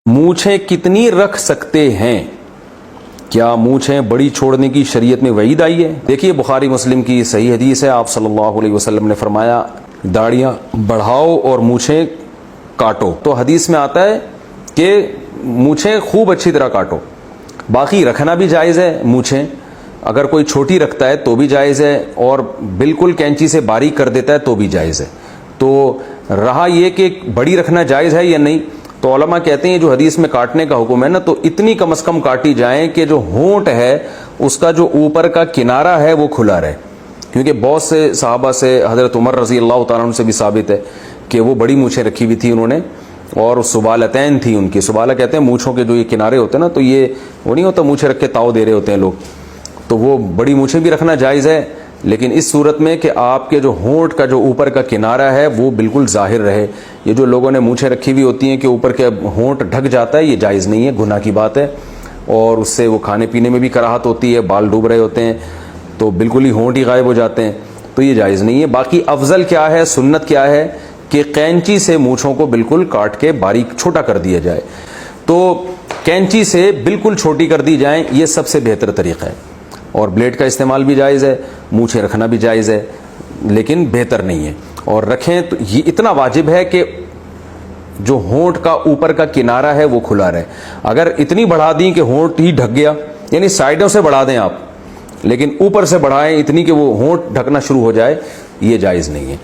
मूछें कितनी रख सकते हैं, क्या मूछें बड़ी छोड़ने की शरीयत में वईद आई है? देखिए बुखारी मुस्लिम की सही हदीस है, आप सल्लल्लाहु अलैहि वसल्लम ने फरमाया दाढ़ियां बढ़ाओ और मूछें काटो। तो हदीस में आता है कि मूछें खूब अच्छी तरह काटो, बाकी रखना भी जायज़ है। मूछें अगर कोई छोटी रखता है तो भी जायज़ है, और बिल्कुल कैंची से बारीक कर देता है तो भी जायज़ है। तो रहा ये कि बड़ी रखना जायज़ है या नहीं, तो उलमा कहते हैं जो हदीस में काटने का हुक्म है ना, तो इतनी कम से कम काटी जाए कि जो होंठ है उसका जो ऊपर का किनारा है वो खुला रहे। क्योंकि बहुत से सहाबा से हज़रत उमर रज़ी अल्लाह तआला अन्हु से भी साबित है कि वो बड़ी मूछें रखी हुई थी उन्होंने, और सुबालतैन थी उनकी। सुबाला कहते हैं मूछों के जो ये किनारे होते हैं ना, तो ये वो नहीं होता मूछें रख के ताव दे रहे होते हैं लोग, तो वो बड़ी मूछें भी रखना जायज़ है, लेकिन इस सूरत में कि आपके जो होंठ का जो ऊपर का किनारा है वो बिल्कुल जाहिर रहे। ये जो लोगों ने मूछें रखी हुई होती हैं कि ऊपर के होंठ ढक जाता है, ये जायज़ नहीं है, गुनाह की बात है, और उससे वो खाने पीने में भी कराहत होती है, बाल डूब रहे होते हैं तो बिल्कुल ही होंठ ही गायब हो जाते हैं, तो ये जायज़ नहीं है। बाकी अफजल क्या है, सुन्नत क्या है कि कैंची से मूछों को बिल्कुल काट के बारीक छोटा कर दिया जाए। तो कैंची से बिल्कुल छोटी कर दी जाए, ये सबसे बेहतर तरीका है, और ब्लेड का इस्तेमाल भी जायज़ है, मूछें रखना भी जायज़ है, लेकिन बेहतर नहीं है। और रखें तो ये इतना वाजिब है कि जो होंठ का ऊपर का किनारा है वो खुला रहे। अगर इतनी बढ़ा दी कि होंठ ही ढक गया, यानी साइडों से बढ़ा दें आप, लेकिन ऊपर से बढ़ाएं इतनी कि वो होंठ ढकना शुरू हो जाए, ये जायज़ नहीं है।